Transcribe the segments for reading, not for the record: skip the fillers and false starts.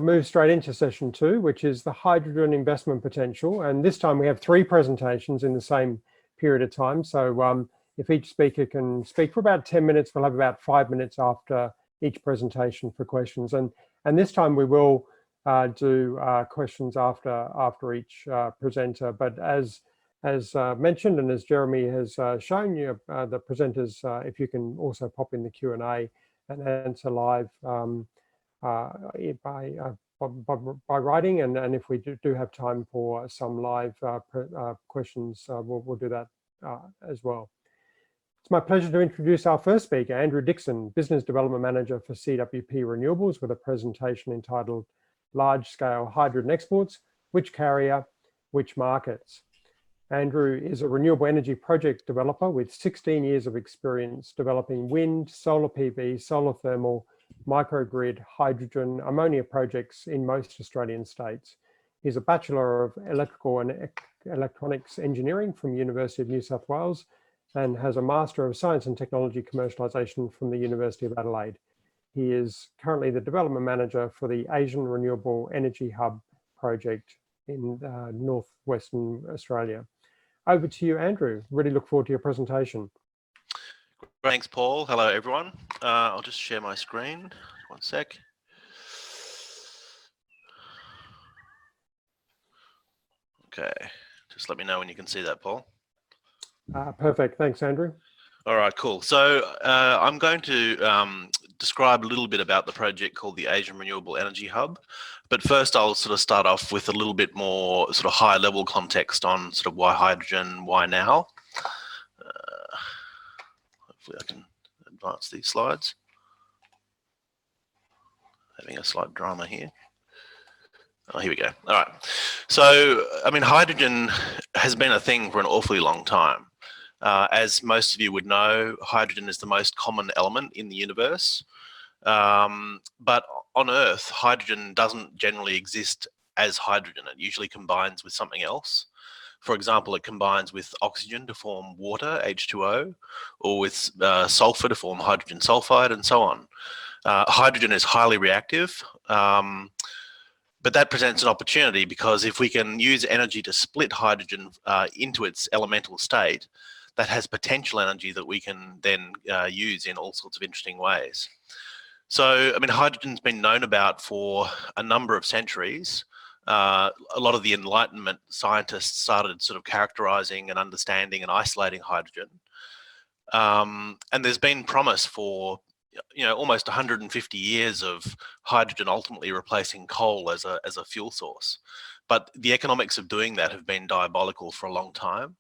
move straight into session 2, which is the hydrogen investment potential. And this time we have 3 presentations in the same period of time. So if each speaker can speak for about 10 minutes, we'll have about 5 minutes after each presentation for questions. And this time we will do questions after each presenter. But as mentioned, and as Jeremy has shown you, the presenters, if you can also pop in the Q&A and answer live by writing, and if we do have time for some live questions, we'll do that as well. It's my pleasure to introduce our first speaker, Andrew Dickson, Business Development Manager for CWP Renewables, with a presentation entitled Large Scale Hydrogen Exports, Which Carrier, Which Markets? Andrew is a renewable energy project developer with 16 years of experience developing wind, solar PV, solar thermal, microgrid, hydrogen, ammonia projects in most Australian states. He's a Bachelor of Electrical and Electronics Engineering from University of New South Wales and has a Master of Science and Technology Commercialisation from the University of Adelaide. He is currently the Development Manager for the Asian Renewable Energy Hub project in northwestern Australia. Over to you, Andrew. Really look forward to your presentation. Thanks, Paul. Hello, everyone. I'll just share my screen. One sec. Okay, just let me know when you can see that, Paul. Perfect. Thanks, Andrew. All right, cool. So I'm going to describe a little bit about the project called the Asian Renewable Energy Hub. But first, I'll sort of start off with a little bit more sort of high level context on sort of why hydrogen, why now. Hopefully I can advance these slides. Having a slight drama here. Oh, here we go. All right. So, I mean, hydrogen has been a thing for an awfully long time. As most of you would know, hydrogen is the most common element in the universe. But on Earth, hydrogen doesn't generally exist as hydrogen. It usually combines with something else. For example, it combines with oxygen to form water, H2O, or with sulfur to form hydrogen sulfide, and so on. Hydrogen is highly reactive, but that presents an opportunity because if we can use energy to split hydrogen into its elemental state, that has potential energy that we can then use in all sorts of interesting ways. So, I mean, hydrogen's been known about for a number of centuries. A lot of the Enlightenment scientists started sort of characterizing and understanding and isolating hydrogen. And there's been promise for, you know, almost 150 years of hydrogen ultimately replacing coal as a fuel source. But the economics of doing that have been diabolical for a long time.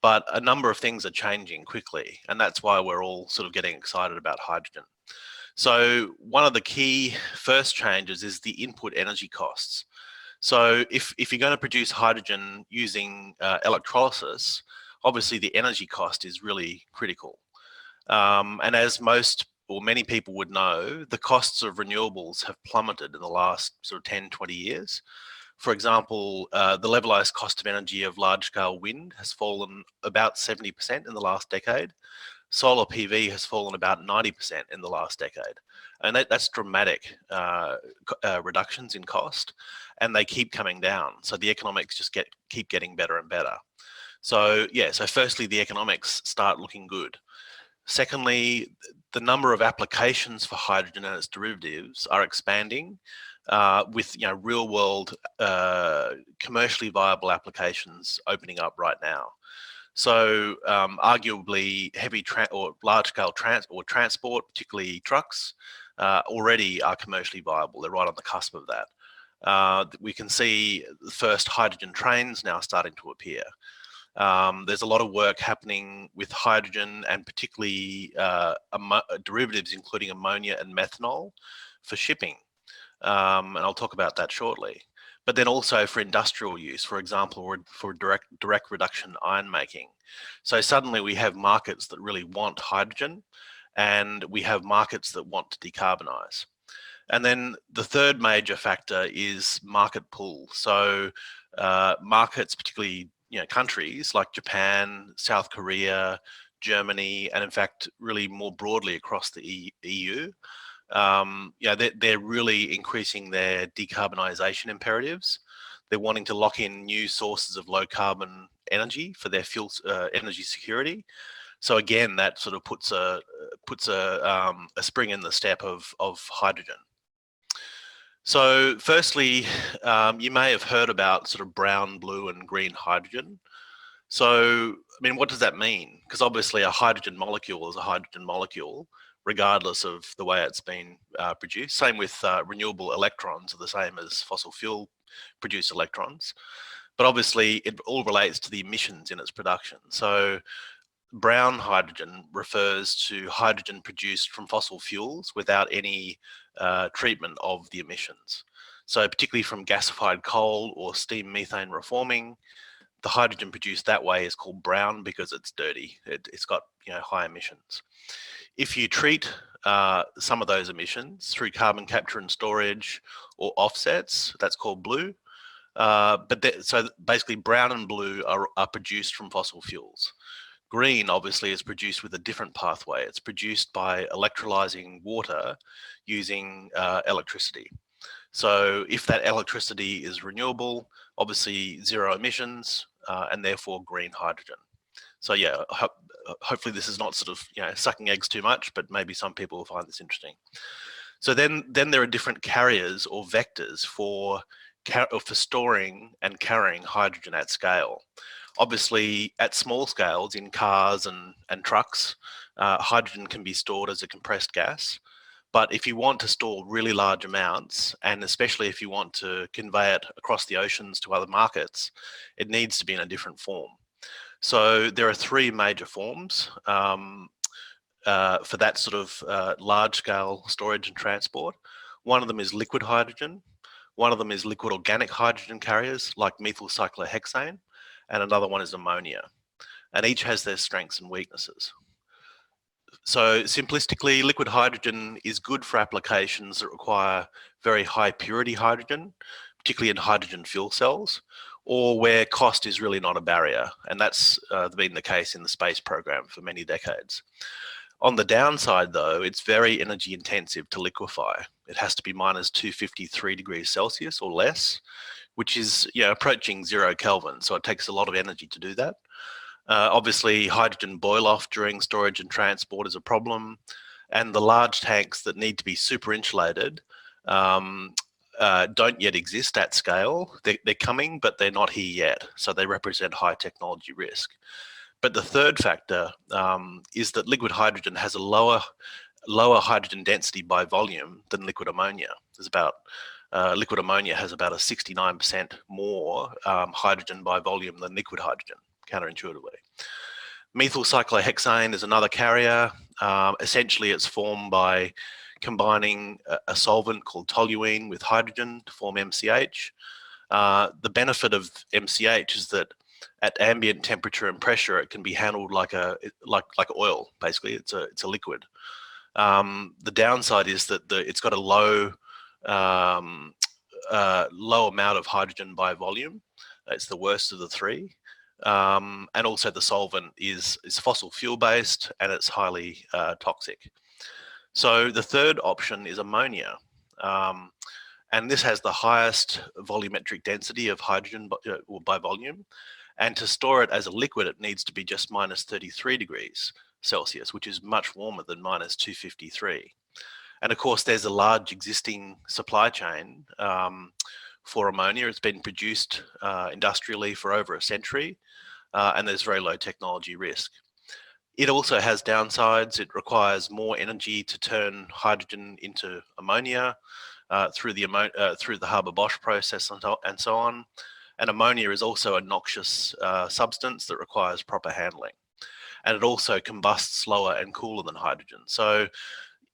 But a number of things are changing quickly, and that's why we're all sort of getting excited about hydrogen. So one of the key first changes is the input energy costs. So if you're going to produce hydrogen using electrolysis, obviously the energy cost is really critical. And as most or many people would know, the costs of renewables have plummeted in the last sort of 10, 20 years. For example, the levelized cost of energy of large-scale wind has fallen about 70% in the last decade. Solar PV has fallen about 90% in the last decade. And that's dramatic reductions in cost, and they keep coming down. So the economics just keep getting better and better. So yeah, so firstly, the economics start looking good. Secondly, the number of applications for hydrogen and its derivatives are expanding with, you know, real world commercially viable applications opening up right now. So arguably heavy or large scale transport, particularly trucks, already are commercially viable. They're right on the cusp of that. We can see the first hydrogen trains now starting to appear. There's a lot of work happening with hydrogen and particularly derivatives, including ammonia and methanol for shipping. And I'll talk about that shortly. But then also for industrial use, for example, for direct reduction iron making. So suddenly we have markets that really want hydrogen, and we have markets that want to decarbonize. And then the third major factor is market pull. So markets, particularly, you know, countries like Japan, South Korea, Germany, and in fact, really more broadly across the EU, they're really increasing their decarbonisation imperatives. They're wanting to lock in new sources of low carbon energy for their fuel energy security. So again, that sort of puts a spring in the step of hydrogen. So firstly, you may have heard about sort of brown, blue and green hydrogen. So, I mean, what does that mean? Because obviously a hydrogen molecule is a hydrogen molecule, regardless of the way it's been produced. Same with renewable electrons are the same as fossil fuel produced electrons. But obviously it all relates to the emissions in its production. So brown hydrogen refers to hydrogen produced from fossil fuels without any treatment of the emissions. So particularly from gasified coal or steam methane reforming, the hydrogen produced that way is called brown because it's dirty. It's got high emissions. If you treat some of those emissions through carbon capture and storage or offsets, that's called blue. So basically brown and blue are produced from fossil fuels. Green obviously is produced with a different pathway. It's produced by electrolyzing water using electricity. So if that electricity is renewable, obviously zero emissions and therefore green hydrogen. So yeah, hopefully this is not sort of sucking eggs too much, but maybe some people will find this interesting. So then there are different carriers or vectors for storing and carrying hydrogen at scale. Obviously, at small scales in cars and trucks, hydrogen can be stored as a compressed gas. But if you want to store really large amounts, and especially if you want to convey it across the oceans to other markets, it needs to be in a different form. So there are three major forms for that sort of large-scale storage and transport. One of them is liquid hydrogen. One of them is liquid organic hydrogen carriers like methyl cyclohexane, and another one is ammonia. And each has their strengths and weaknesses. So simplistically, liquid hydrogen is good for applications that require very high purity hydrogen, particularly in hydrogen fuel cells, or where cost is really not a barrier. And that's been the case in the space program for many decades. On the downside though, it's very energy intensive to liquefy. It has to be minus 253 degrees Celsius or less, which is approaching 0 Kelvin. So it takes a lot of energy to do that. Obviously, hydrogen boil off during storage and transport is a problem, and the large tanks that need to be super insulated don't yet exist at scale. They're coming, but they're not here yet, so they represent high technology risk. But the third factor is that liquid hydrogen has a lower hydrogen density by volume than liquid ammonia. Liquid ammonia has about a 69% more hydrogen by volume than liquid hydrogen, counterintuitively. Methyl cyclohexane is another carrier. Essentially, it's formed by combining a solvent called toluene with hydrogen to form MCH. The benefit of MCH is that at ambient temperature and pressure, it can be handled like oil. Basically, it's a liquid. The downside is that it's got a low amount of hydrogen by volume. It's the worst of the three. And also the solvent is fossil fuel based and it's highly toxic. So the third option is ammonia. And this has the highest volumetric density of hydrogen by volume. And to store it as a liquid, it needs to be just minus 33 degrees Celsius, which is much warmer than minus 253. And of course, there's a large existing supply chain for ammonia. It's been produced industrially for over a century, and there's very low technology risk. It also has downsides. It requires more energy to turn hydrogen into ammonia through the Haber-Bosch process and so on. And ammonia is also a noxious substance that requires proper handling. And it also combusts slower and cooler than hydrogen. So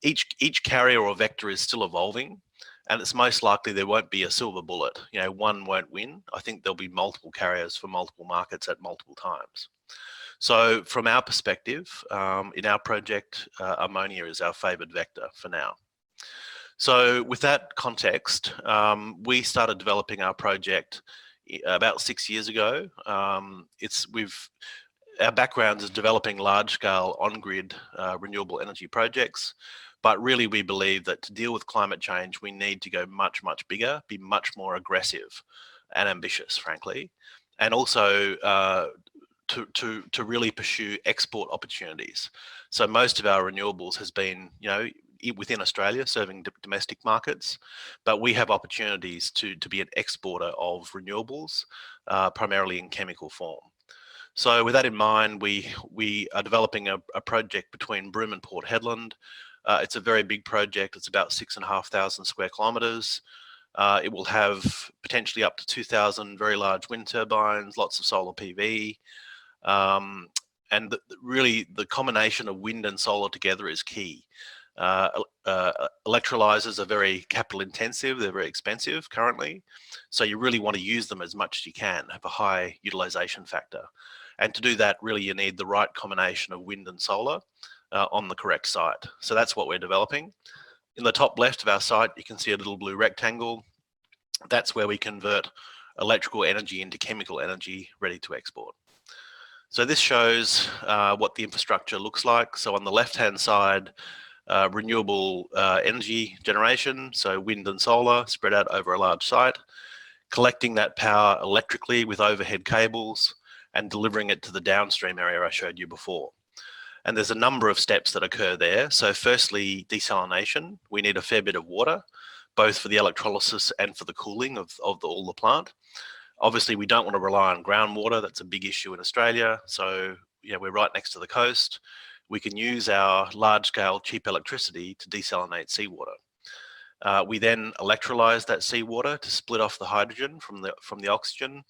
each carrier or vector is still evolving, and it's most likely there won't be a silver bullet. One won't win. I think there'll be multiple carriers for multiple markets at multiple times. So from our perspective, in our project, ammonia is our favored vector for now. So with that context, we started developing our project about 6 years ago. Our background is developing large-scale on-grid renewable energy projects, But really, we believe that to deal with climate change, we need to go much, much bigger, be much more aggressive and ambitious, frankly, and also to really pursue export opportunities. So most of our renewables has been, within Australia, serving domestic markets, but we have opportunities to be an exporter of renewables, primarily in chemical form. So with that in mind, we are developing a project between Broome and Port Hedland. It's a very big project. It's about 6,500 square kilometres. It will have potentially up to 2,000 very large wind turbines, lots of solar PV. And really the combination of wind and solar together is key. Electrolyzers are very capital intensive, they're very expensive currently, so you really want to use them as much as you can, have a high utilization factor. And to do that, really you need the right combination of wind and solar on the correct site. So that's what we're developing. In the top left of our site, you can see a little blue rectangle. That's where we convert electrical energy into chemical energy ready to export. So this shows what the infrastructure looks like. So on the left-hand side, renewable energy generation, so wind and solar spread out over a large site, collecting that power electrically with overhead cables and delivering it to the downstream area I showed you before. And there's a number of steps that occur there. So firstly, desalination. We need a fair bit of water, both for the electrolysis and for the cooling of all the plant. Obviously, we don't want to rely on groundwater. That's a big issue in Australia. So we're right next to the coast. We can use our large-scale cheap electricity to desalinate seawater. We then electrolyze that seawater to split off the hydrogen from the oxygen.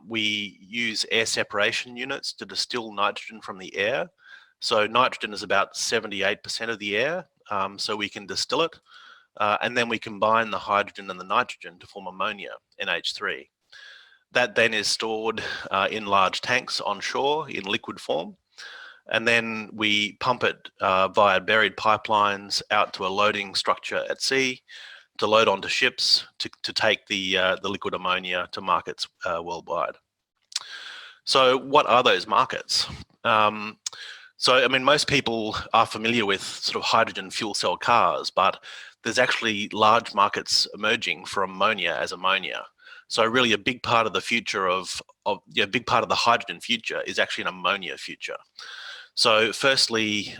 We use air separation units to distill nitrogen from the air. So nitrogen is about 78% of the air, so we can distill it. And then we combine the hydrogen and the nitrogen to form ammonia, NH3. That then is stored in large tanks onshore in liquid form. And then we pump it via buried pipelines out to a loading structure at sea to load onto ships to take the liquid ammonia to markets worldwide. So what are those markets? So, I mean, most people are familiar with sort of hydrogen fuel cell cars, but there's actually large markets emerging for ammonia as ammonia. So really a big part of the future a big part of the hydrogen future is actually an ammonia future. So firstly,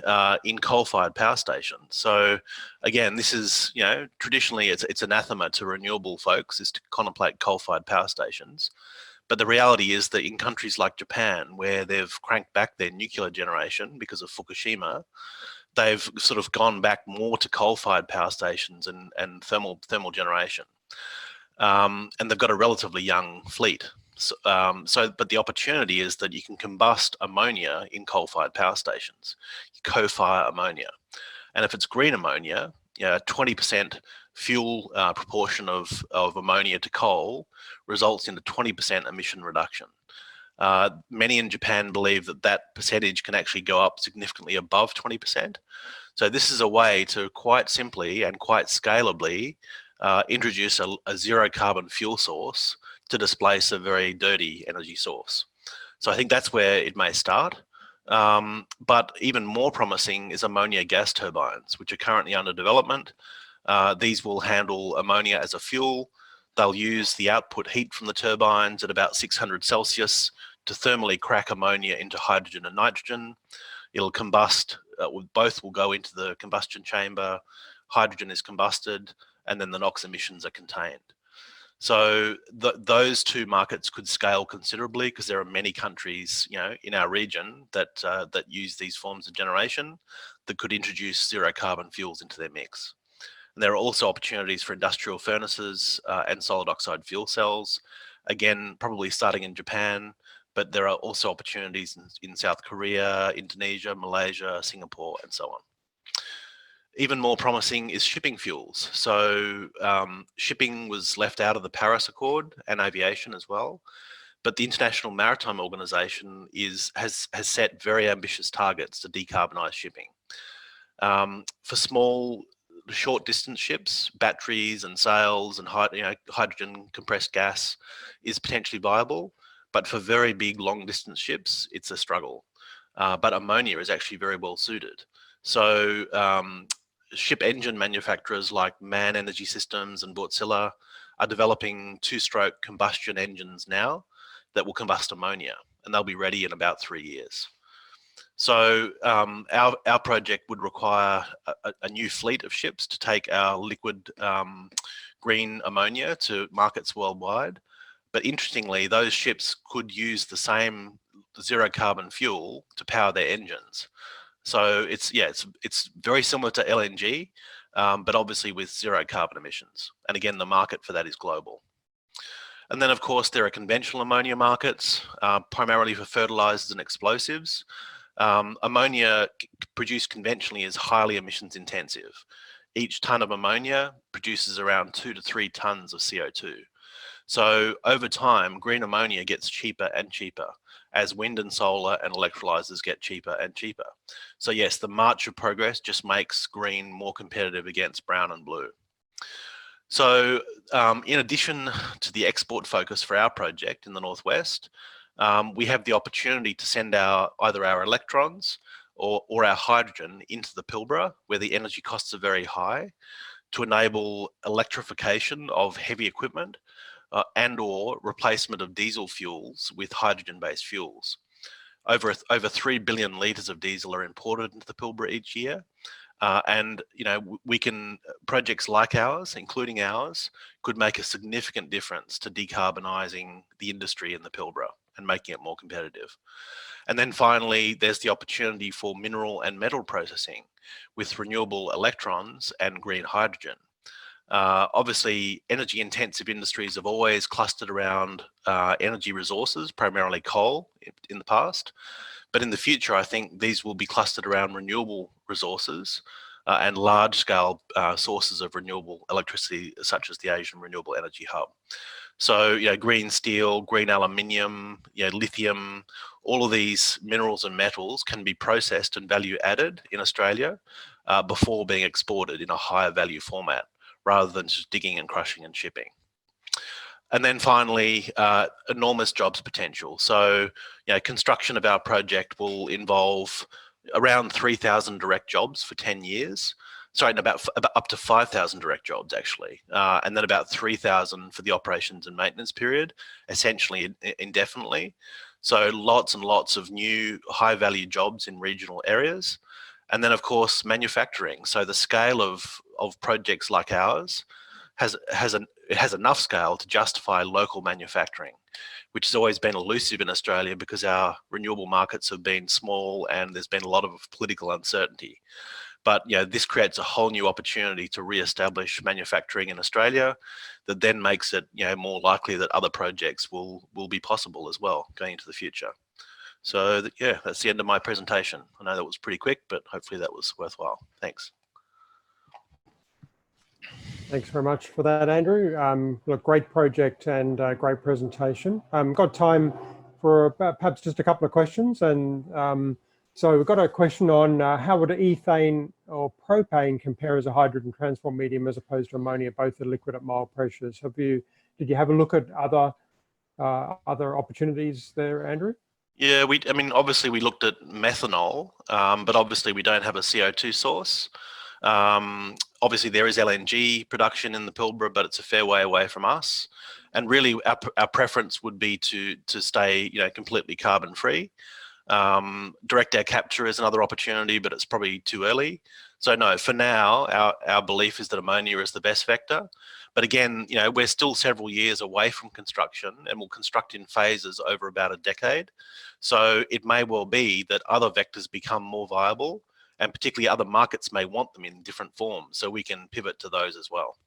in coal-fired power stations. So again, this is, traditionally it's anathema to renewable folks is to contemplate coal-fired power stations. But the reality is that in countries like Japan, where they've cranked back their nuclear generation because of Fukushima, they've sort of gone back more to coal-fired power stations and thermal generation. And they've got a relatively young fleet. But the opportunity is that you can combust ammonia in coal-fired power stations. You co-fire ammonia. And if it's green ammonia, 20% fuel proportion of ammonia to coal results in a 20% emission reduction. Many in Japan believe that percentage can actually go up significantly above 20%. So this is a way to quite simply and quite scalably introduce a zero carbon fuel source to displace a very dirty energy source. So I think that's where it may start. But even more promising is ammonia gas turbines, which are currently under development. These will handle ammonia as a fuel. They'll use the output heat from the turbines at about 600 Celsius to thermally crack ammonia into hydrogen and nitrogen. It'll combust, both will go into the combustion chamber, hydrogen is combusted, and then the NOx emissions are contained. So those two markets could scale considerably because there are many countries, in our region that use these forms of generation that could introduce zero carbon fuels into their mix. And there are also opportunities for industrial furnaces and solid oxide fuel cells, again, probably starting in Japan, but there are also opportunities in South Korea, Indonesia, Malaysia, Singapore, and so on. Even more promising is shipping fuels. So shipping was left out of the Paris Accord and aviation as well. But the International Maritime Organization has set very ambitious targets to decarbonize shipping. For small, short distance ships, batteries and sails and hydrogen compressed gas is potentially viable. But for very big, long distance ships, it's a struggle. But ammonia is actually very well suited. So ship engine manufacturers like MAN Energy Systems and Wärtsilä are developing two-stroke combustion engines now that will combust ammonia, and they'll be ready in about 3 years. So our project would require a new fleet of ships to take our liquid green ammonia to markets worldwide. But interestingly, those ships could use the same zero carbon fuel to power their engines. So it's very similar to LNG, but obviously with zero carbon emissions. And again, the market for that is global. And then, of course, there are conventional ammonia markets, primarily for fertilizers and explosives. Ammonia produced conventionally is highly emissions intensive. Each ton of ammonia produces around 2 to 3 tons of CO2. So over time, green ammonia gets cheaper and cheaper as wind and solar and electrolyzers get cheaper and cheaper. So yes, the march of progress just makes green more competitive against brown and blue. So in addition to the export focus for our project in the Northwest, we have the opportunity to send either our electrons or our hydrogen into the Pilbara, where the energy costs are very high, to enable electrification of heavy equipment and or replacement of diesel fuels with hydrogen-based fuels. Over 3 billion litres of diesel are imported into the Pilbara each year. And projects like ours, including ours, could make a significant difference to decarbonising the industry in the Pilbara and making it more competitive. And then finally, there's the opportunity for mineral and metal processing with renewable electrons and green hydrogen. Obviously, energy intensive industries have always clustered around energy resources, primarily coal in the past. But in the future, I think these will be clustered around renewable resources and large scale sources of renewable electricity, such as the Asian Renewable Energy Hub. So, green steel, green aluminium, lithium, all of these minerals and metals can be processed and value added in Australia before being exported in a higher value format, rather than just digging and crushing and shipping. And then finally, enormous jobs potential. So, construction of our project will involve around 3,000 direct jobs for 10 years. Sorry, about up to 5,000 direct jobs actually, and then about 3,000 for the operations and maintenance period, essentially indefinitely. So lots and lots of new high value jobs in regional areas. And then of course, manufacturing. So the scale of projects like ours has enough scale to justify local manufacturing, which has always been elusive in Australia because our renewable markets have been small and there's been a lot of political uncertainty. But this creates a whole new opportunity to re-establish manufacturing in Australia that then makes it more likely that other projects will be possible as well going into the future. So that's the end of my presentation. I know that was pretty quick, but hopefully that was worthwhile. Thanks. Thanks very much for that, Andrew. Look, great project and great presentation. Got time for perhaps just a couple of questions. And so we've got a question on how would ethane or propane compare as a hydrogen transport medium as opposed to ammonia, both are liquid at mild pressures. Did you have a look at other opportunities there, Andrew? Yeah, obviously we looked at methanol, but obviously we don't have a CO2 source. Obviously there is LNG production in the Pilbara, but it's a fair way away from us. And really our preference would be to stay, completely carbon free. Direct air capture is another opportunity, but it's probably too early. So no, for now, our belief is that ammonia is the best vector. But again, we're still several years away from construction and we'll construct in phases over about a decade. So it may well be that other vectors become more viable, and particularly other markets may want them in different forms. So we can pivot to those as well.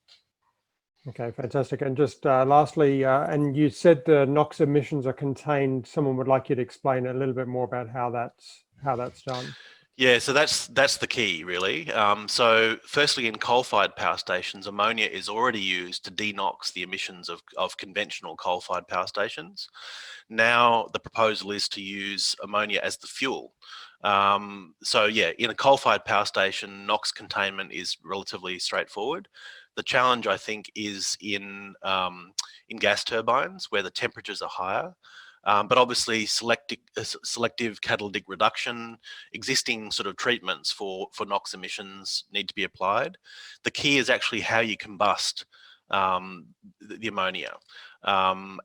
Okay, fantastic. And just lastly, and you said the NOx emissions are contained. Someone would like you to explain a little bit more about how that's done. Yeah, so that's the key, really. So firstly, in coal-fired power stations, ammonia is already used to denox the emissions of conventional coal-fired power stations. Now the proposal is to use ammonia as the fuel. So yeah, in a coal-fired power station, NOx containment is relatively straightforward. The challenge, I think, is in gas turbines where the temperatures are higher. But obviously selective catalytic reduction, existing sort of treatments for NOx emissions need to be applied. The key is actually how you combust the ammonia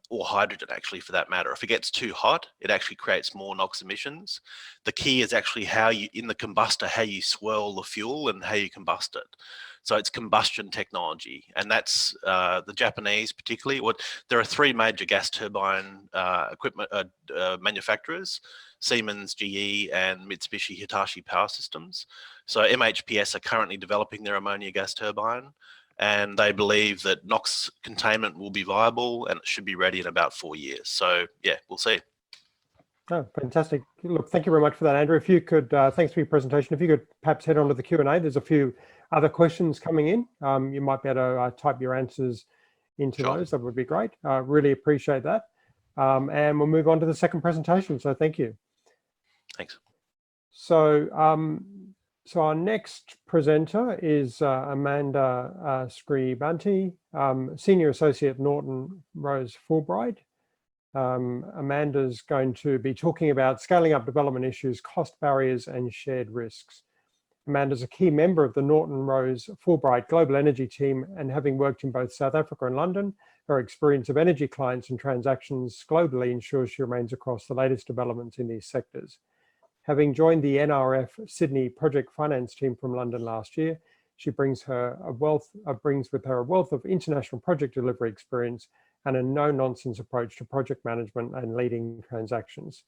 or hydrogen, actually, for that matter. If it gets too hot, it actually creates more NOx emissions. The key is actually how you, in the combustor, how you swirl the fuel and how you combust it. So it's combustion technology, and that's the Japanese particularly. There are three major gas turbine equipment manufacturers: Siemens, GE, and Mitsubishi Hitachi Power Systems. So MHPS are currently developing their ammonia gas turbine, and they believe that NOx containment will be viable and it should be ready in about 4 years. So yeah, we'll see. Oh, fantastic. Look, thank you very much for that, Andrew. If you could, thanks for your presentation. If you could perhaps head on to the Q&A, there's a few other questions coming in. You might be able to type your answers into those. That would be great. Really appreciate that. And we'll move on to the second presentation. So thank you. Thanks. So, so our next presenter is Amanda Scribante, Senior Associate at Norton Rose Fulbright. Amanda's going to be talking about scaling up development issues, cost barriers, and shared risks. Amanda's a key member of the Norton Rose Fulbright Global Energy team, and having worked in both South Africa and London, her experience of energy clients and transactions globally ensures she remains across the latest developments in these sectors. Having joined the NRF Sydney project finance team from London last year, she brings with her a wealth of international project delivery experience and a no-nonsense approach to project management and leading transactions.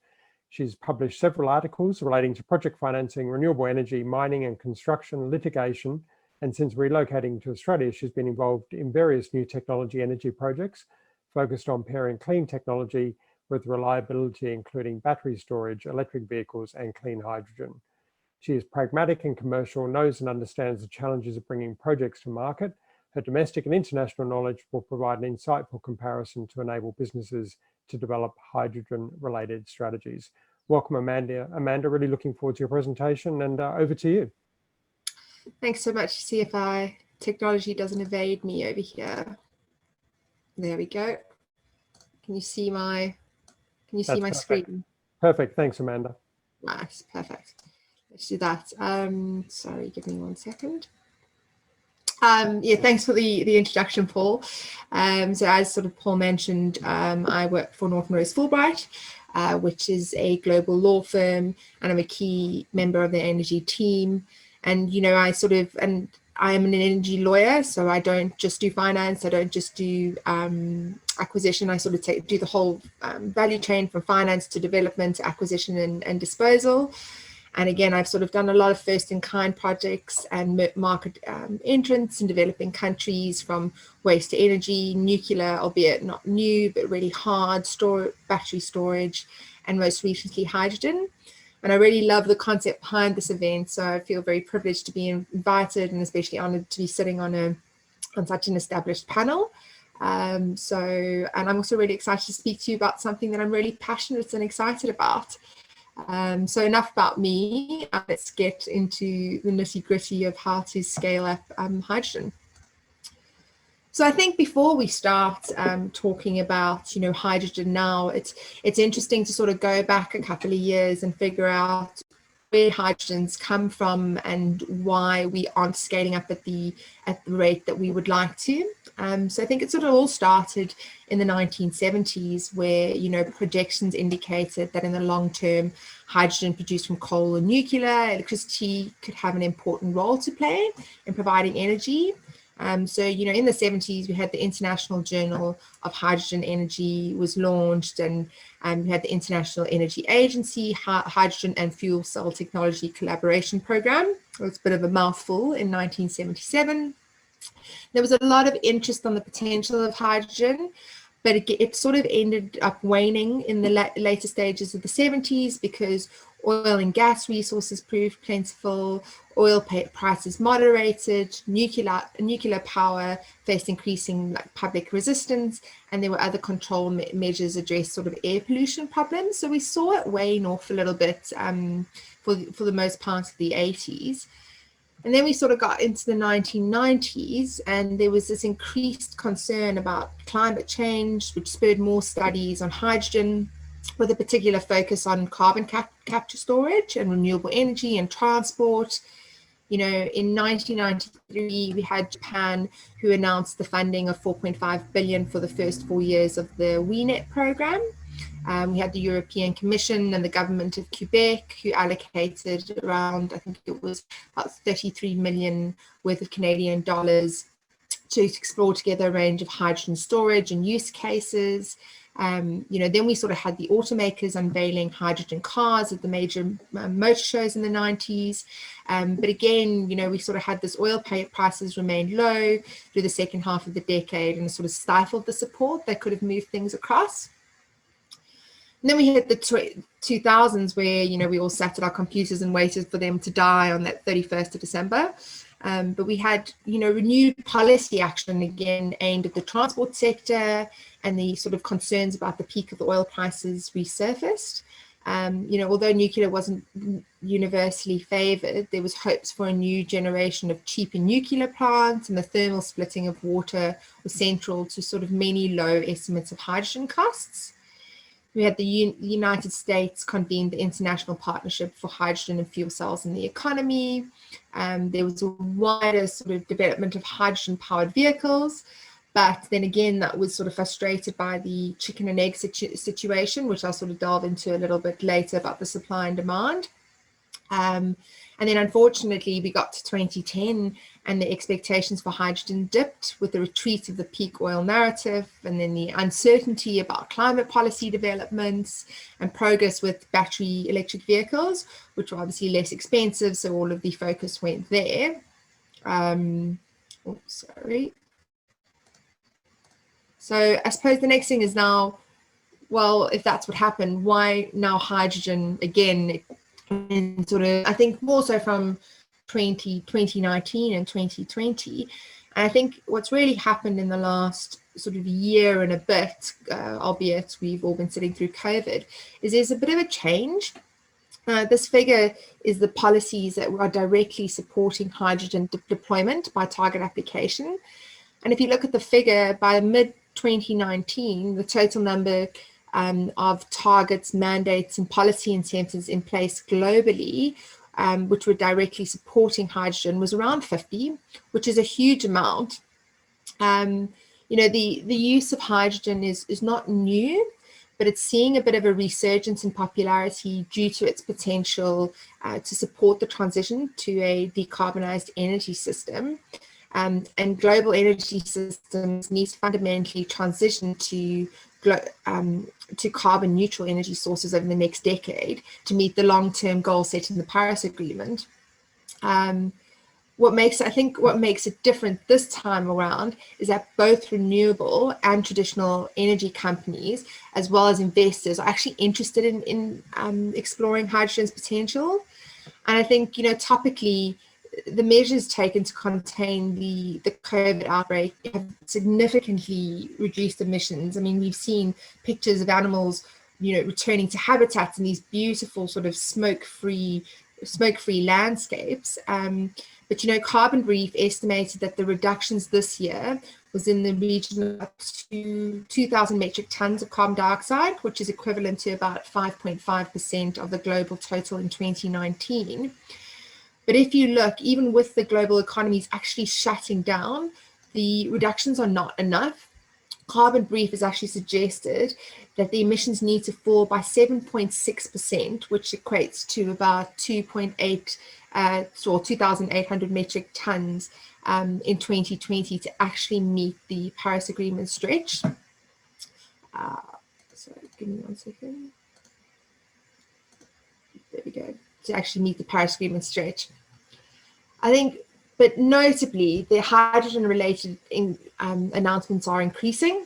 She's published several articles relating to project financing, renewable energy, mining and construction, litigation, and since relocating to Australia, she's been involved in various new technology energy projects focused on pairing clean technology with reliability, including battery storage, electric vehicles, and clean hydrogen. She is pragmatic and commercial, knows and understands the challenges of bringing projects to market. Her domestic and international knowledge will provide an insightful comparison to enable businesses to develop hydrogen-related strategies. Welcome, Amanda. Amanda, really looking forward to your presentation, and over to you. Thanks so much, CFI. Technology doesn't evade me over here. There we go. Can you see my screen? Perfect. Thanks, Amanda. Nice, perfect. Let's do that. Sorry, give me 1 second. Yeah, thanks for the introduction, Paul. So as sort of Paul mentioned, I work for Norton Rose Fulbright, which is a global law firm, and I'm a key member of the energy team. And, you know, I am an energy lawyer, so I don't just do finance, I don't just do acquisition, I sort of do the whole value chain from finance to development to acquisition and disposal. And again, I've sort of done a lot of first-in-kind projects and market entrants in developing countries, from waste to energy, nuclear, albeit not new, but really hard, battery storage, and most recently hydrogen. And I really love the concept behind this event, so I feel very privileged to be invited, and especially honored to be sitting on such an established panel. And I'm also really excited to speak to you about something that I'm really passionate and excited about. So enough about me. Let's get into the nitty-gritty of how to scale up hydrogen. So I think before we start talking about, you know, hydrogen now, it's interesting to sort of go back a couple of years and figure out where hydrogen's come from and why we aren't scaling up at the rate that we would like to. So I think it sort of all started in the 1970s, where, you know, projections indicated that in the long term, hydrogen produced from coal and nuclear electricity could have an important role to play in providing energy. So, you know, in the 70s, we had the International Journal of Hydrogen Energy was launched, and we had the International Energy Agency Hydrogen and Fuel Cell Technology Collaboration Program. It was a bit of a mouthful in 1977. There was a lot of interest on the potential of hydrogen, but it sort of ended up waning in the later stages of the 70s because oil and gas resources proved plentiful, oil prices moderated, nuclear power faced increasing public resistance, and there were other control measures addressed sort of air pollution problems. So we saw it wane off a little bit for the most part of the 80s. And then we sort of got into the 1990s, and there was this increased concern about climate change, which spurred more studies on hydrogen. with a particular focus on carbon capture storage and renewable energy and transport. You know, in 1993, we had Japan, who announced the funding of 4.5 billion for the first 4 years of the WENET program. We had the European Commission and the government of Quebec, who allocated around, I think it was about 33 million worth of Canadian dollars to explore together a range of hydrogen storage and use cases. You know, then we sort of had the automakers unveiling hydrogen cars at the major motor shows in the 90s. But again, you know, we sort of had this oil prices remained low through the second half of the decade and sort of stifled the support that could have moved things across. And then we hit the 2000s where, you know, we all sat at our computers and waited for them to die on that 31st of December. But we had, you know, renewed policy action again aimed at the transport sector, and the sort of concerns about the peak of the oil prices resurfaced. You know, although nuclear wasn't universally favoured, there was hopes for a new generation of cheaper nuclear plants, and the thermal splitting of water was central to sort of many low estimates of hydrogen costs. We had the United States convened the International Partnership for Hydrogen and Fuel Cells in the Economy. There was a wider sort of development of hydrogen-powered vehicles, but then again, that was sort of frustrated by the chicken and egg situation, which I'll sort of delve into a little bit later about the supply and demand. And then unfortunately, we got to 2010 and the expectations for hydrogen dipped with the retreat of the peak oil narrative, and then the uncertainty about climate policy developments and progress with battery electric vehicles, which were obviously less expensive. So all of the focus went there. So I suppose the next thing is now, well, if that's what happened, why now hydrogen again? And sort of, I think more so from 2019 and 2020. And I think what's really happened in the last sort of year and a bit, albeit we've all been sitting through COVID, is there's a bit of a change. This figure is the policies that are directly supporting hydrogen deployment by target application. And if you look at the figure, by mid-2019, the total number of targets, mandates, and policy incentives in place globally, which were directly supporting hydrogen, was around 50, which is a huge amount. You know, the use of hydrogen is not new, but it's seeing a bit of a resurgence in popularity due to its potential to support the transition to a decarbonized energy system. And global energy systems need to fundamentally transition to carbon neutral energy sources over the next decade to meet the long-term goal set in the Paris Agreement. What makes it different this time around is that both renewable and traditional energy companies, as well as investors, are actually interested in exploring hydrogen's potential. And I think, you know, topically, the measures taken to contain the COVID outbreak have significantly reduced emissions. I mean, we've seen pictures of animals, you know, returning to habitats in these beautiful sort of smoke-free landscapes. But, you know, Carbon Brief estimated that the reductions this year was in the region of 2,000 metric tons of carbon dioxide, which is equivalent to about 5.5% of the global total in 2019. But if you look, even with the global economies actually shutting down, the reductions are not enough. Carbon Brief has actually suggested that the emissions need to fall by 7.6%, which equates to about 2,800 metric tons in 2020 to actually meet the Paris Agreement stretch. Sorry, give me 1 second. There we go. To actually meet the Paris Agreement stretch. I think, but notably, the hydrogen-related announcements are increasing.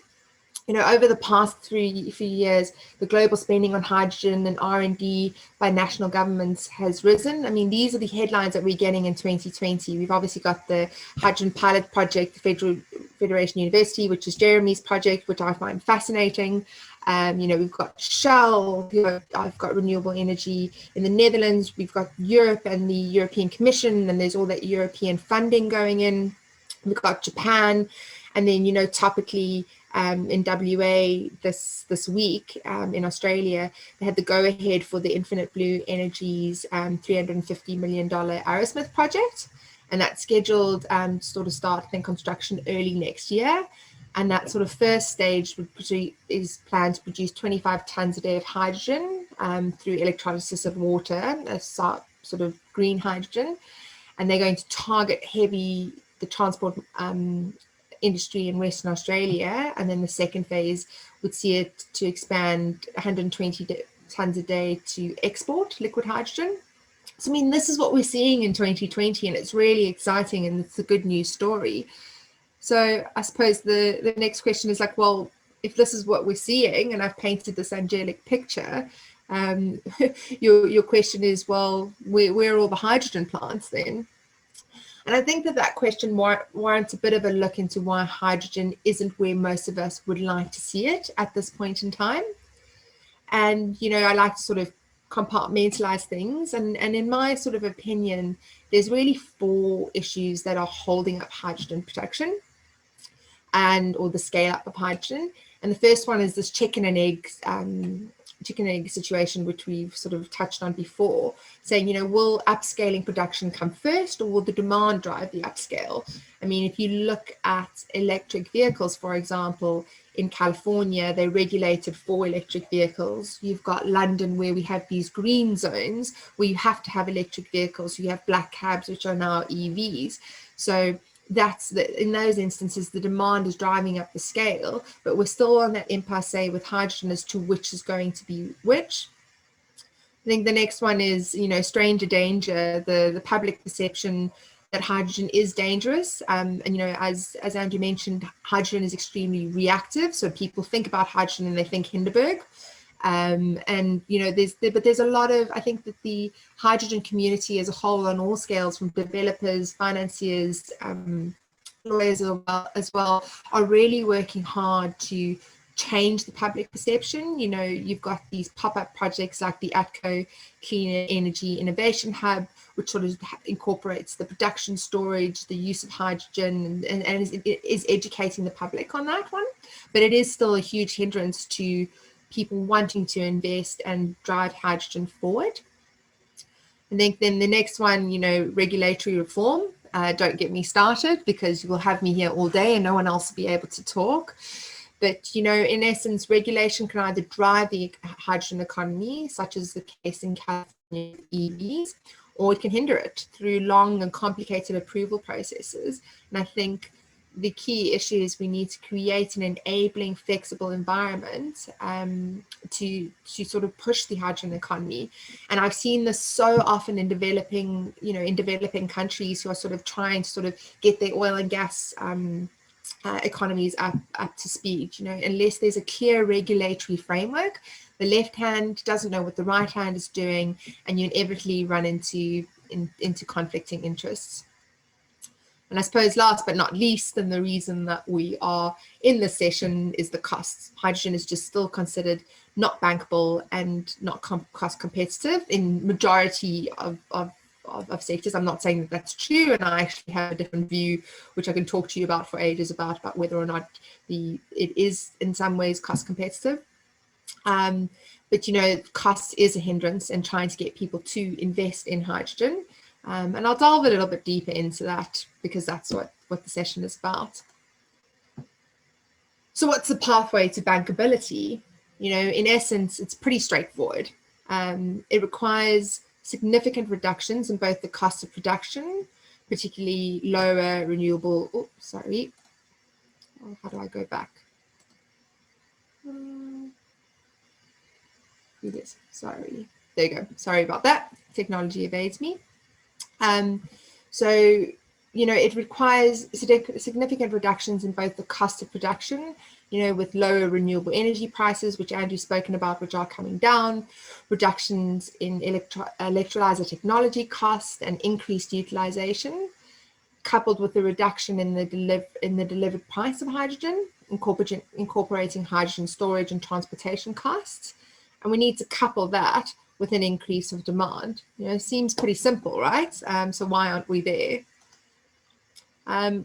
You know, over the past few years, the global spending on hydrogen and R&D by national governments has risen. I mean, these are the headlines that we're getting in 2020. We've obviously got the Hydrogen Pilot Project, the Federation University, which is Jeremy's project, which I find fascinating. You know, we've got Shell, I've got renewable energy in the Netherlands, we've got Europe and the European Commission, and there's all that European funding going in. We've got Japan, and then, you know, topically, in WA this week in Australia, they had the go-ahead for the Infinite Blue Energy's $350 million Arrowsmith project, and that's scheduled to sort of start construction early next year. And that sort of first stage is planned to produce 25 tons a day of hydrogen through electrolysis of water, a sort of green hydrogen. And they're going to target the transport industry in Western Australia. And then the second phase would see it to expand 120 tons a day to export liquid hydrogen. So, I mean, this is what we're seeing in 2020, and it's really exciting, and it's a good news story. So I suppose the next question is like, well, if this is what we're seeing, and I've painted this angelic picture, your question is, well, where are all the hydrogen plants then? And I think that question warrants a bit of a look into why hydrogen isn't where most of us would like to see it at this point in time. And, you know, I like to sort of compartmentalize things. And in my sort of opinion, there's really 4 issues that are holding up hydrogen production or the scale up of hydrogen. And the first one is this chicken and egg situation, which we've sort of touched on before, saying, you know, will upscaling production come first, or will the demand drive the upscale? I mean, if you look at electric vehicles, for example, in California, they're regulated for electric vehicles. You've got London, where we have these green zones where you have to have electric vehicles. You have black cabs, which are now EVs. So in those instances, the demand is driving up the scale, but we're still on that impasse with hydrogen as to which is going to be which. I think the next one is, you know, stranger danger, the public perception that hydrogen is dangerous. And, you know, as Andrew mentioned, hydrogen is extremely reactive. So people think about hydrogen and they think Hindenburg. And, you know, there's a lot of, I think that the hydrogen community as a whole on all scales, from developers, financiers, lawyers as well, are really working hard to change the public perception. You know, you've got these pop-up projects like the ATCO Clean Energy Innovation Hub, which sort of incorporates the production, storage, the use of hydrogen, and is educating the public on that one. But it is still a huge hindrance to people wanting to invest and drive hydrogen forward. I think then the next one, you know, regulatory reform. Don't get me started, because you will have me here all day and no one else will be able to talk. But, you know, in essence, regulation can either drive the hydrogen economy, such as the case in California EVs, or it can hinder it through long and complicated approval processes. And I think the key issue is we need to create an enabling, flexible environment to sort of push the hydrogen economy. And I've seen this so often in developing countries who are sort of trying to sort of get their oil and gas economies up to speed. You know, unless there's a clear regulatory framework, the left hand doesn't know what the right hand is doing, and you inevitably run into conflicting interests. And I suppose last but not least, and the reason that we are in this session, is the costs. Hydrogen is just still considered not bankable and not cost competitive in majority of sectors. I'm not saying that that's true, and I actually have a different view, which I can talk to you about for ages about whether or not it is in some ways cost competitive. But, you know, cost is a hindrance in trying to get people to invest in hydrogen. And I'll delve a little bit deeper into that, because that's what the session is about. So what's the pathway to bankability? You know, in essence, it's pretty straightforward. It requires significant reductions in both the cost of production, particularly lower renewable, how do I go back? Sorry, there you go. Sorry about that. Technology evades me. So, you know, it requires significant reductions in both the cost of production, you know, with lower renewable energy prices, which Andrew's spoken about, which are coming down, reductions in electrolyzer technology costs and increased utilization, coupled with the reduction in the delivered price of hydrogen, incorporating hydrogen storage and transportation costs. And we need to couple that with an increase of demand. You know, seems pretty simple, right? So why aren't we there?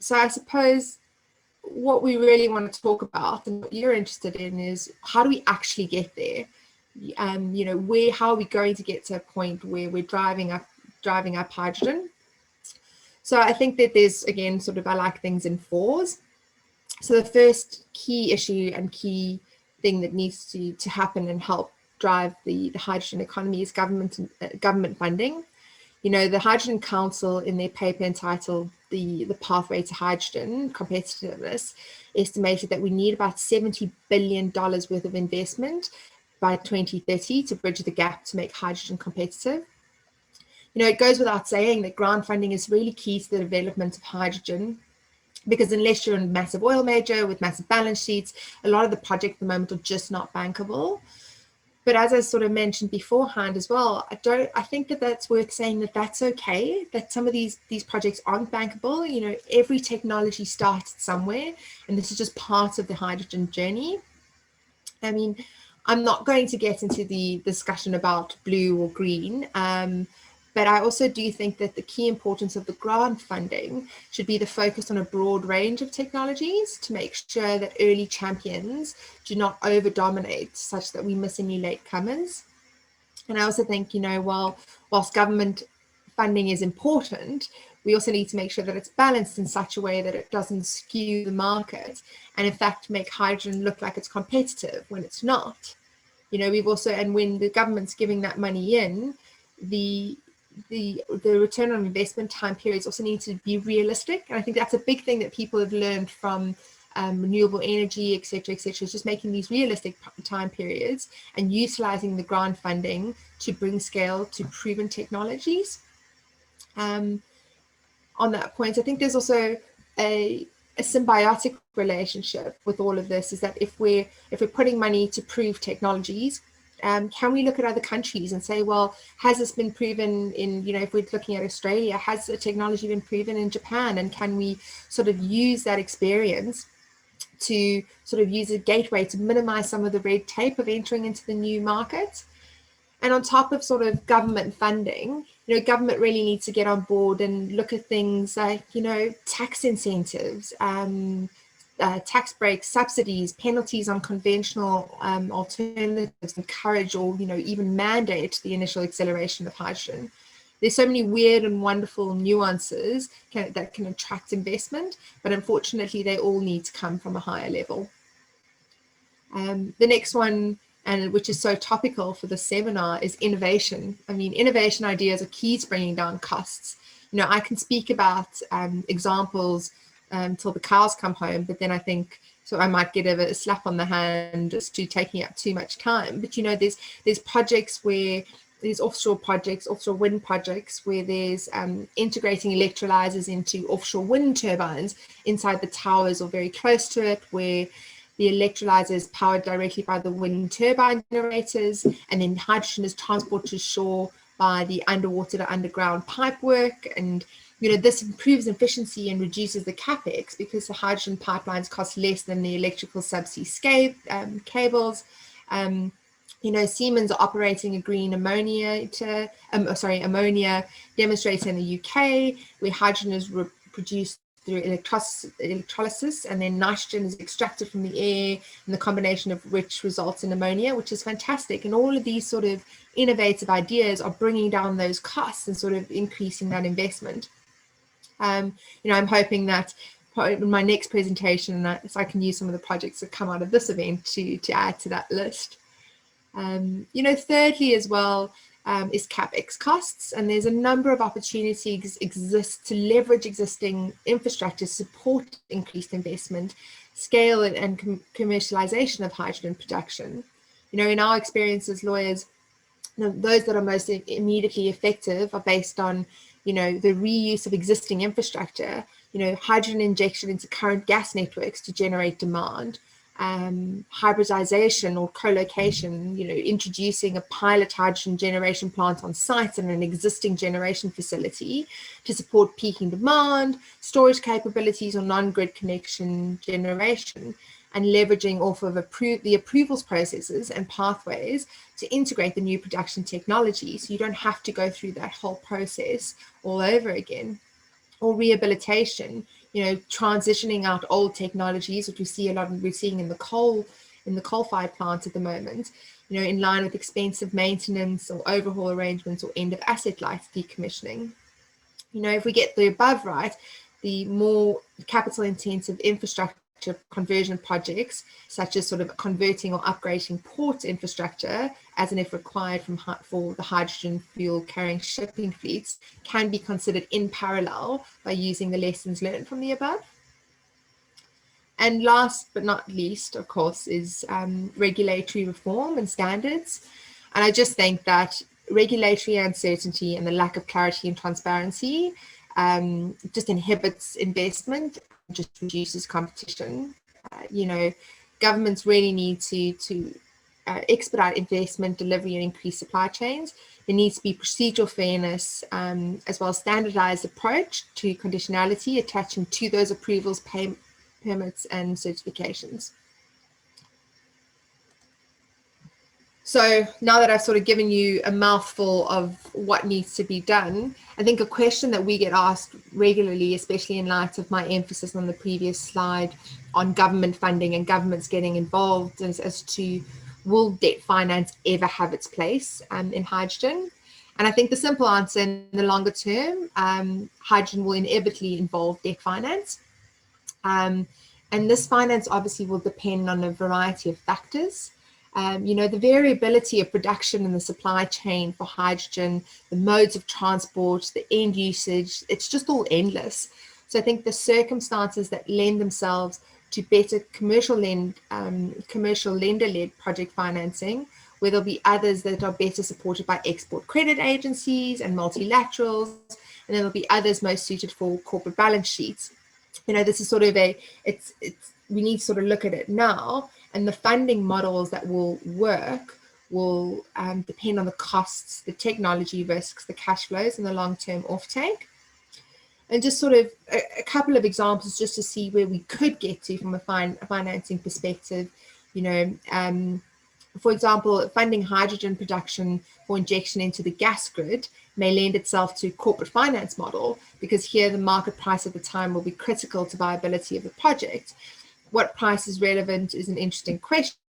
So I suppose what we really want to talk about and what you're interested in is how do we actually get there? You know, how are we going to get to a point where we're driving up hydrogen? So I think that there's, again, sort of, I like things in fours. So the first key issue and key thing that needs to happen and help drive the hydrogen economy is government funding. You know, the Hydrogen Council, in their paper entitled the Pathway to Hydrogen Competitiveness, estimated that we need about $70 billion worth of investment by 2030 to bridge the gap to make hydrogen competitive. You know, it goes without saying that grant funding is really key to the development of hydrogen, because unless you're a massive oil major with massive balance sheets, a lot of the projects at the moment are just not bankable. But as I sort of mentioned beforehand as well, I think that that's worth saying, that that's okay, that some of these projects aren't bankable. You know, every technology starts somewhere, and this is just part of the hydrogen journey. I mean, I'm not going to get into the discussion about blue or green, but I also do think that the key importance of the grant funding should be the focus on a broad range of technologies to make sure that early champions do not over-dominate such that we miss any latecomers. And I also think, you know, whilst government funding is important, we also need to make sure that it's balanced in such a way that it doesn't skew the market and in fact make hydrogen look like it's competitive when it's not. You know, we've also, and when the government's giving that money in, the return on investment time periods also need to be realistic. And I think that's a big thing that people have learned from renewable energy, et cetera, is just making these realistic time periods and utilizing the grant funding to bring scale to proven technologies. On that point, I think there's also a symbiotic relationship with all of this, is that if we're putting money to prove technologies, can we look at other countries and say, well, has this been proven in, you know, if we're looking at Australia, has the technology been proven in Japan? And can we sort of use that experience to sort of use a gateway to minimize some of the red tape of entering into the new market? And on top of sort of government funding, you know, government really needs to get on board and look at things like, you know, tax incentives, tax breaks, subsidies, penalties on conventional alternatives, encourage or, you know, even mandate the initial acceleration of hydrogen. There's so many weird and wonderful nuances that can attract investment, but unfortunately they all need to come from a higher level. The next one, and which is so topical for the seminar, is innovation. I mean, innovation ideas are key to bringing down costs. You know, I can speak about examples till the cows come home, but then I think, so I might get a slap on the hand as to taking up too much time. But, you know, there's projects where there's offshore wind projects where there's integrating electrolyzers into offshore wind turbines inside the towers or very close to it, where the electrolyzer is powered directly by the wind turbine generators, and then hydrogen is transported to shore by the underwater to underground pipe work. And, you know, this improves efficiency and reduces the capex because the hydrogen pipelines cost less than the electrical subsea cables. You know, Siemens are operating a green ammonia demonstrator in the UK, where hydrogen is produced through electrolysis, and then nitrogen is extracted from the air, and the combination of which results in ammonia, which is fantastic. And all of these sort of innovative ideas are bringing down those costs and sort of increasing that investment. You know, I'm hoping that in my next presentation, if I can use some of the projects that come out of this event to add to that list. You know, thirdly as well is CapEx costs, and there's a number of opportunities exist to leverage existing infrastructure to support increased investment, scale and commercialization of hydrogen production. You know, in our experience as lawyers, you know, those that are most immediately effective are based on, you know, the reuse of existing infrastructure, you know, hydrogen injection into current gas networks to generate demand, hybridization or co-location, you know, introducing a pilot hydrogen generation plant on site in an existing generation facility to support peaking demand, storage capabilities or non-grid connection generation, and leveraging off of the approvals processes and pathways to integrate the new production technology, so you don't have to go through that whole process all over again. Or rehabilitation, transitioning out old technologies, which we're seeing in the coal-fired plants at the moment, in line with expensive maintenance or overhaul arrangements or end of asset life decommissioning. If we get the above right, the more capital intensive infrastructure conversion projects, such as sort of converting or upgrading port infrastructure, as and if required for the hydrogen fuel carrying shipping fleets, can be considered in parallel by using the lessons learned from the above. And last but not least, of course, is regulatory reform and standards. And I just think that regulatory uncertainty and the lack of clarity and transparency just inhibits investment, just reduces competition. Governments really need to expedite investment, delivery, and increase supply chains. There needs to be procedural fairness, as well as standardized approach to conditionality attaching to those approvals, permits, and certifications. So now that I've sort of given you a mouthful of what needs to be done, I think a question that we get asked regularly, especially in light of my emphasis on the previous slide on government funding and governments getting involved, is as to, will debt finance ever have its place in hydrogen? And I think the simple answer in the longer term, hydrogen will inevitably involve debt finance. And this finance obviously will depend on a variety of factors. The variability of production in the supply chain for hydrogen, the modes of transport, the end usage, it's just all endless. So I think the circumstances that lend themselves to better commercial lender-led project financing, where there'll be others that are better supported by export credit agencies and multilaterals, and then there'll be others most suited for corporate balance sheets. This is sort of we need to sort of look at it now, and the funding models that will work will depend on the costs, the technology risks, the cash flows, and the long-term offtake. And just sort of a couple of examples just to see where we could get to from a financing perspective. For example, funding hydrogen production for injection into the gas grid may lend itself to corporate finance model, because here the market price at the time will be critical to viability of the project. What price is relevant is an interesting question.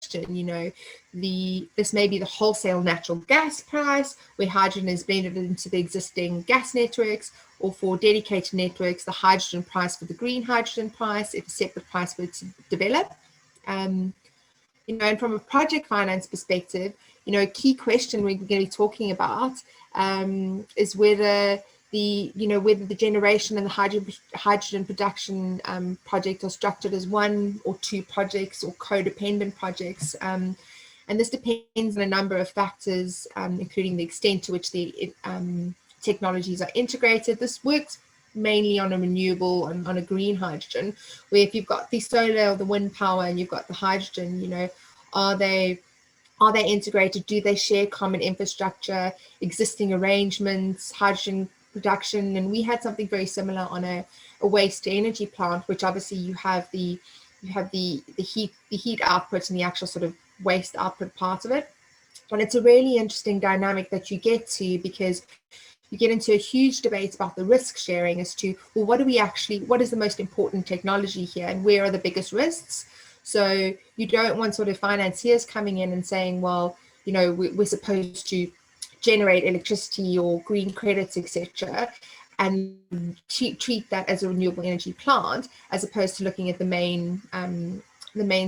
This may be the wholesale natural gas price, where hydrogen is blended into the existing gas networks, or for dedicated networks, the hydrogen price for the green hydrogen price, if a separate price were to develop. And from a project finance perspective, a key question we're going to be talking about is whether the generation and the hydrogen production project are structured as one or two projects or codependent projects. And this depends on a number of factors, including the extent to which the technologies are integrated. This works mainly on a renewable and on a green hydrogen, where if you've got the solar or the wind power and you've got the hydrogen, are they integrated? Do they share common infrastructure, existing arrangements, hydrogen production? And we had something very similar on a waste to energy plant, which obviously you have the heat output and the actual sort of waste output part of it. And it's a really interesting dynamic that you get to, because you get into a huge debate about the risk sharing as to, well, what is the most important technology here, and where are the biggest risks? So you don't want sort of financiers coming in and saying, well, we're supposed to generate electricity or green credits, etc., and treat that as a renewable energy plant, as opposed to looking at the main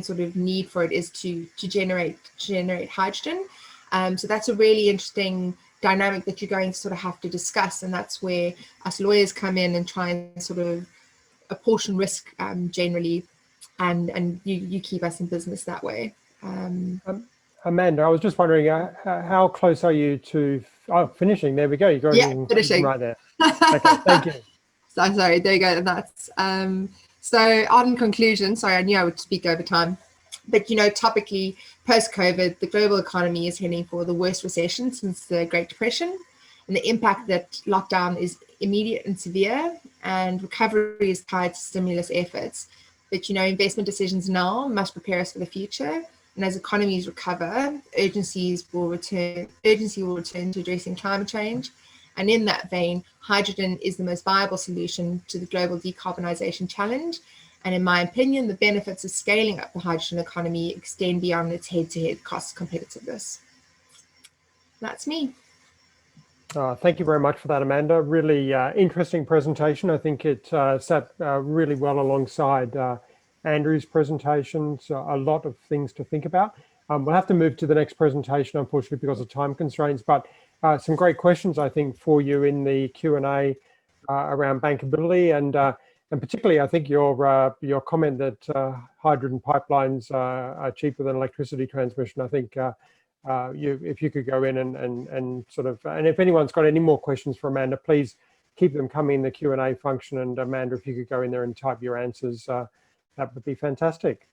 sort of need for it is to generate hydrogen. So that's a really interesting dynamic that you're going to sort of have to discuss, and that's where us lawyers come in and try and sort of apportion risk generally, and you keep us in business that way. Amanda, I was just wondering, how close are you to finishing? There we go. You're going finishing right there. Okay, thank you. So sorry, there you go. That's so on conclusion. Sorry, I knew I would speak over time, but topically, post-COVID, the global economy is heading for the worst recession since the Great Depression, and the impact that lockdown is immediate and severe, and recovery is tied to stimulus efforts. But investment decisions now must prepare us for the future. And as economies recover, urgency will return to addressing climate change. And in that vein, hydrogen is the most viable solution to the global decarbonisation challenge. And in my opinion, the benefits of scaling up the hydrogen economy extend beyond its head-to-head cost competitiveness. That's me. Thank you very much for that, Amanda. Really interesting presentation. I think it sat really well alongside Andrew's presentations. A lot of things to think about. We'll have to move to the next presentation, unfortunately, because of time constraints, but some great questions, I think, for you in the Q&A around bankability, and particularly, I think your comment that hydrogen pipelines are cheaper than electricity transmission. I think if you could go in and sort of, and if anyone's got any more questions for Amanda, please keep them coming in the Q&A function. And Amanda, if you could go in there and type your answers, that would be fantastic.